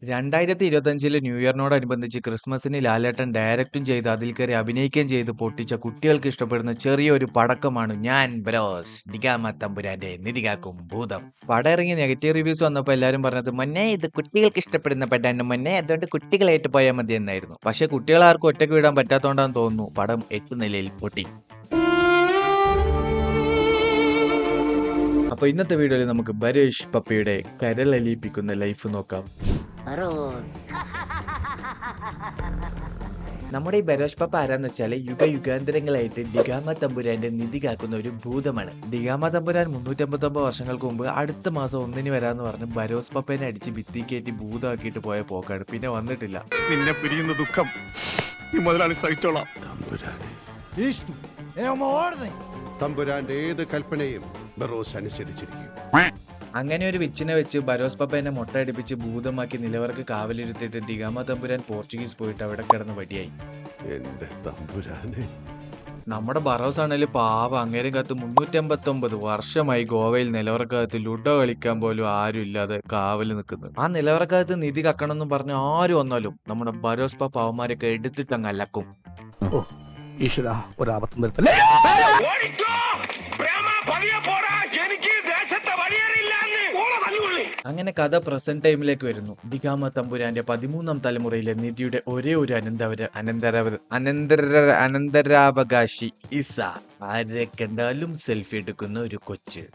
2025 new ഇയറിനോടനുബന്ധിച്ച് ക്രിസ്മസിന് ലാലേട്ടൻ ഡയറക്റ്റും ചെയ്ത് അതിൽ കയറി അഭിനയിക്കുകയും ചെയ്ത് പൊട്ടിച്ച കുട്ടികൾക്ക് ഇഷ്ടപ്പെടുന്ന ചെറിയൊരു പടക്കമാണ് ഞാൻ ബ്രോസ് ഡിഗാമ തമ്പുരാന്റെ നിധി കാക്കും ഭൂതം. പടം ഇറങ്ങി നെഗറ്റീവ് റിവ്യൂസ് വന്നപ്പോൾ എല്ലാവരും പറഞ്ഞത് മുന്നേ ഇത് കുട്ടികൾക്ക് ഇഷ്ടപ്പെടുന്ന പടാണ് മുന്നേ, അതുകൊണ്ട് കുട്ടികളായിട്ട് പോയാൽ മതി എന്നായിരുന്നു. പക്ഷെ കുട്ടികൾ ആർക്കും ഒറ്റയ്ക്ക് വിടാൻ പറ്റാത്തോണ്ടാന്ന് തോന്നുന്നു പടം 8 നിലയിൽ പൊട്ടി. അപ്പൊ ഇന്നത്തെ വീഡിയോയിൽ നമുക്ക് ബരേഷ് പപ്പയുടെ കരളലിയിപ്പിക്കുന്ന ലൈഫ് നോക്കാം. നമ്മുടെ ഈ ബരോഷ് പപ്പ ആരാന്ന് വെച്ചാല് യുഗാന്തരങ്ങളായിട്ട് ഡിഗാമ തമ്പുരാന്റെ നിധി കാക്കുന്ന ഒരു ഭൂതമാണ്. ഡിഗാമ തമ്പുരാൻ 359 വർഷങ്ങൾക്ക് മുമ്പ് അടുത്ത മാസം 1-ന് വരാന്ന് പറഞ്ഞ് ബരോസ് പപ്പേനെ അടിച്ച് ഭിത്തി കയറ്റി ഭൂതമാക്കിയിട്ട് പോയ പോക്കാണ്. പിന്നെ വന്നിട്ടില്ല. നിന്നെ പിരിയുന്ന ദുഃഖം ഈ മുതലാളി സഹിച്ചോളാം. തമ്പുരാന്റെ ഏത് കൽപ്പനയും ബറോസ് അനുസരിച്ചിരിക്കും. അങ്ങനെ ഒരു വിച്ചിനെ വെച്ച് ബരോസ് പപ്പേനെ മുട്ടയടിപ്പിച്ച് ഭൂതമാക്കി നിലവർക്ക് കാവലിരുത്തിയിട്ട് ഡിഗാമ തമ്പുരാൻ പോർച്ചുഗീസ് പോയിട്ട് അവിടെ കിടന്ന് വടിയായി. എന്റെ തമ്പുരാനെ, നമ്മുടെ ബറോസ് ആണെങ്കിലും പാവ അങ്ങേരും കാത്ത് 389 വർഷമായി ഗോവയിൽ നിലവറക്കകത്ത് ലുഡോ കളിക്കാൻ പോലും ആരും ഇല്ലാതെ കാവല് നിൽക്കുന്നു. ആ നിലവറക്കകത്ത് നിധി കക്കണമെന്നും പറഞ്ഞ് ആരും വന്നാലും നമ്മുടെ ബരോസ് പപ്പ അവന്മാരൊക്കെ എടുത്തിട്ട് അങ്ങ് അലക്കും. ഈശ്വര, ഒരാപത്തും വരുത്തല്ലേ. അങ്ങനെ കഥ പ്രസന്റ് ടൈമിലേക്ക് വരുന്നു. ഡിഗാമ തമ്പുരാന്റെ 13ാം തലമുറയിലെ നിധിയുടെ ഒരേ ഒരു അനന്തരാവകാശി ഇസ. ആരെ കണ്ടാലും സെൽഫി എടുക്കുന്ന ഒരു കൊച്ച്.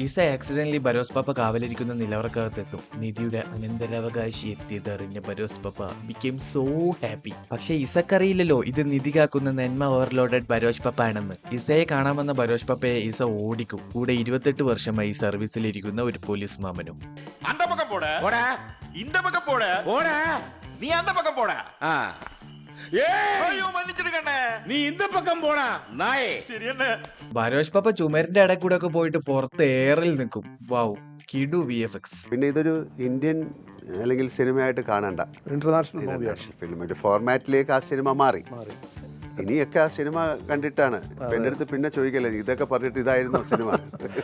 ഇസ ആക്സിഡന്റലി ബരോസ് പപ്പ കാവലിരിക്കുന്ന നിലവറക്കകത്തെത്തും. നിധിയുടെ അനന്തരാവകാശി എത്തിയതറിഞ്ഞ ബരോസ് പപ്പ ബിക്കേം സോ ഹാപ്പി. പക്ഷെ ഇസക്കറിയില്ലല്ലോ ഇത് നിധി കാക്കുന്ന നന്മ ഓവർലോഡഡ് ബരോഷ് പപ്പ ആണെന്ന്. ഇസയെ കാണാമെന്ന ബരോഷ് പപ്പയെ ഇസ ഓടിക്കും. കൂടെ 28 വർഷമായി സർവീസിലിരിക്കുന്ന ഒരു പോലീസ് മാമനും. ബരോഷ് പപ്പ ചുമരിന്റെ ഇടയിൽ കൂടെ ഒക്കെ പോയിട്ട് പുറത്ത് എയറിൽ നിൽക്കും. വാവ്, കിഡു VFX. പിന്നെ ഇതൊരു ഇന്ത്യൻ അല്ലെങ്കിൽ സിനിമയായിട്ട് കാണണ്ട, ഇന്റർനാഷണൽ ഫിലിം. ഒരു ഫോർമാറ്റിലേക്ക് ആ സിനിമ മാറി. ഇനിയൊക്കെ ആ സിനിമ കണ്ടിട്ടാണ് എന്റെ അടുത്ത് പിന്നെ ചോദിക്കല്ലേ ഇതൊക്കെ പറഞ്ഞിട്ട് ഇതായിരുന്നു സിനിമ.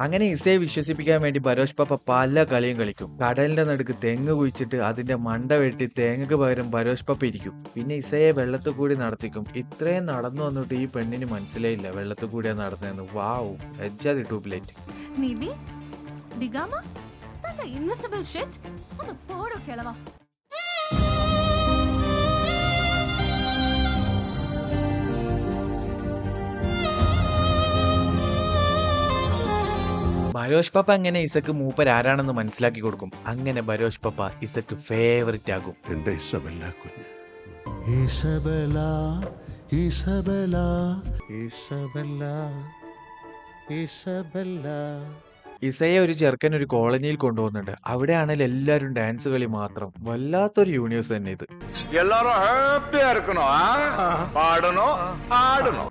അങ്ങനെ ഇസയെ വിശ്വസിപ്പിക്കാൻ വേണ്ടി ബരോഷ് പപ്പ പല കളിയും കളിക്കും. കടലിന്റെ നടുക്ക് തെങ്ങ് കുഴിച്ചിട്ട് അതിന്റെ മണ്ട വെട്ടി തേങ്ങക്ക് പകരം ബരോഷ് പപ്പ ഇരിക്കും. പിന്നെ ഇസയെ വെള്ളത്തിൽ കൂടി നടത്തിക്കും. ഇത്രയും നടന്നു വന്നിട്ട് ഈ പെണ്ണിന് മനസ്സിലായില്ല വെള്ളത്തിൽ കൂടിയാ നടന്നതെന്ന്. വാവ്, എജ്ജാതി ട്യൂബ്ലൈറ്റ്. നിധി ഡിഗാമ തന്റെ ഇൻവിസിബിൾ ഷിറ്റ് ഒന്ന് പോടോ കിളവാ. ബരോഷ് പപ്പ അങ്ങനെ ഇസക്ക് മൂപ്പർ ആരാണെന്ന് മനസ്സിലാക്കി കൊടുക്കും. അങ്ങനെ ബരോഷ് പപ്പ ഇസക്ക് ഫേവറേറ്റ് ആകും. എന്റെ ഇസബെല്ല കുഞ്ഞ്, ഇസബെല്ല ഇസബെല്ല ഇസബെല്ല ഇസബെല്ല. ഇസയെ ഒരു ചെറുക്കൻ ഒരു കോളനിയിൽ കൊണ്ടുപോകുന്നുണ്ട്. അവിടെയാണെങ്കിൽ എല്ലാരും ഡാൻസ് കളി മാത്രം. വല്ലാത്തൊരു യൂണിവേഴ്സ് തന്നെ ഇത്. എല്ലാരും ഹാപ്പിയാ ഇരിക്കണോ, പാടണോ, ആടണോ.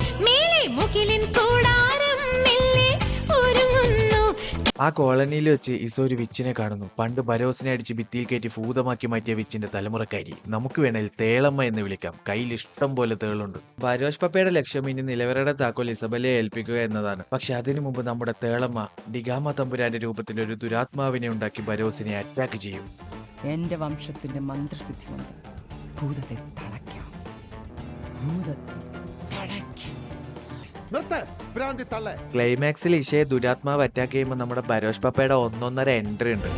ആ കോളനിയിൽ വെച്ച് ഇസ ഒരു വിച്ചിനെ കാണുന്നു. പണ്ട് ബരോസിനെ അടിച്ച് ഭിത്തിയിൽ കയറ്റി ഭൂതമാക്കി മാറ്റിയ വിച്ചിന്റെ തലമുറക്കാരി. നമുക്ക് വേണേൽ തേളമ്മ എന്ന് വിളിക്കാം. കയ്യിൽ ഇഷ്ടം പോലെ തേളുണ്ട്. ബരോഷ് പപ്പയുടെ ലക്ഷ്യം ഇനി നിലവറയുടെ താക്കോൽ ഇസബലയെ ഏൽപ്പിക്കുക എന്നതാണ്. പക്ഷെ അതിനു മുമ്പ് നമ്മുടെ തേളമ്മ ഡിഗാമ തമ്പുരാന്റെ രൂപത്തിൽ ഒരു ദുരാത്മാവിനെ ഉണ്ടാക്കി ബരോസിനെ അറ്റാക്ക് ചെയ്യും. എന്റെ വംശത്തിന്റെ മന്ത്രസിദ്ധി കൊണ്ട് ഭൂതത്തെ തളയ്ക്കാം. ഭൂതത്തെ തളയ്ക്കാം. ക്ലൈമാക്സിൽ ഇഷയെ ദുരാത്മാവ് അറ്റാക്ക് ചെയ്യുമ്പോൾ നമ്മുടെ ബരോഷ് പപ്പയുടെ 1.5 എൻട്രി ഉണ്ട്.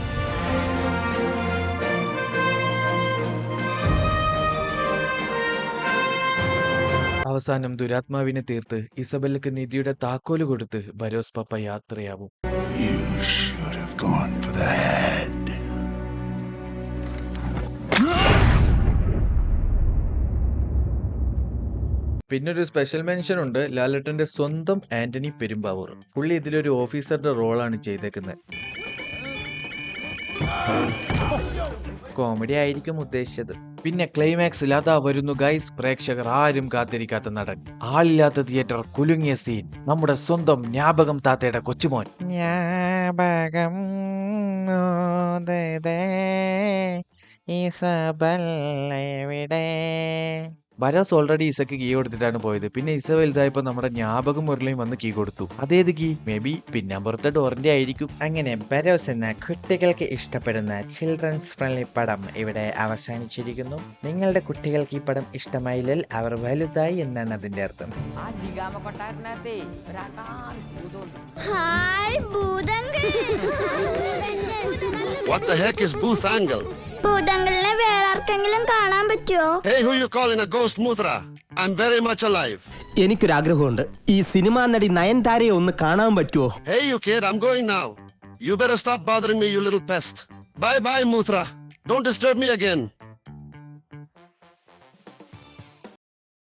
അവസാനം ദുരാത്മാവിനെ തീർത്ത് ഇസബെല്ലക്ക് നിധിയുടെ താക്കോല് കൊടുത്ത് ബരോസ് പപ്പ യാത്രയാവും. പിന്നെ ഒരു സ്പെഷ്യൽ മെൻഷൻ ഉണ്ട്, ലാലേട്ടന്റെ സ്വന്തം ആന്റണി പെരുമ്പാവൂർ. പുള്ളി ഇതിലൊരു ഓഫീസറുടെ റോളാണ് ചെയ്തേക്കുന്നത്. കോമഡി ആയിരിക്കും ഉദ്ദേശിച്ചത്. പിന്നെ ക്ലൈമാക്സിൽ അതാ വരുന്നു ഗൈസ്, പ്രേക്ഷകർ ആരും കാത്തിരിക്കാത്ത നടൻ. ആളില്ലാത്ത തിയേറ്റർ, കുലുങ്ങിയ സീൻ, നമ്മുടെ സ്വന്തം ജ്ഞാപകം താത്തയുടെ കൊച്ചുമോൻ. ജ്ഞാപകം ഇസബെല്ല എവിടെ? ബരോസ് ഓൾറെഡി ഇസക്ക് കീ കൊടുത്തിട്ടാണ് പോയത്. പിന്നെ ഇസ വലുതായപ്പോ നമ്മുടെ ജ്ഞാപകം മുരളിയും വന്ന് കീ കൊടുത്തു. അതേത് കീ? മേ ബി പിന്നാമ്പുറത്തെ ഡോറിന്റെ ആയിരിക്കും. അങ്ങനെ ബരോസ് എന്ന കുട്ടികൾക്ക് ഇഷ്ടപ്പെടുന്ന ചിൽഡ്രൻസ് ഫ്രണ്ട്ലി പടം ഇവിടെ അവസാനിച്ചിരിക്കുന്നു. നിങ്ങളുടെ കുട്ടികൾക്ക് ഈ പടം ഇഷ്ടമായില്ലെങ്കിൽ അവർ വലുതായി എന്നാണ് അതിന്റെ അർത്ഥം. ആ ഡിഗാമ കൊട്ടാരത്തിനകത്തെ ഒരാട്ടാൻ ഭൂതമുണ്ട്. ഹായ് ഭൂതങ്ങൾ. What the heck is Booth Angle? ഭൂതങ്ങളിനെ വേറെ ആർക്കെങ്കിലും കാണാൻ പറ്റുമോ? Hey, who you calling a ghost, Muthra? I'm very much alive. എനിക്കൊരാഗ്രഹമുണ്ട്, ഈ സിനിമാ നടി നയൻതാരയെ ഒന്ന് കാണാൻ പറ്റുമോ? Hey, you kid, I'm going now. You better stop bothering me, you little pest. Bye-bye, Muthra. Don't disturb me again.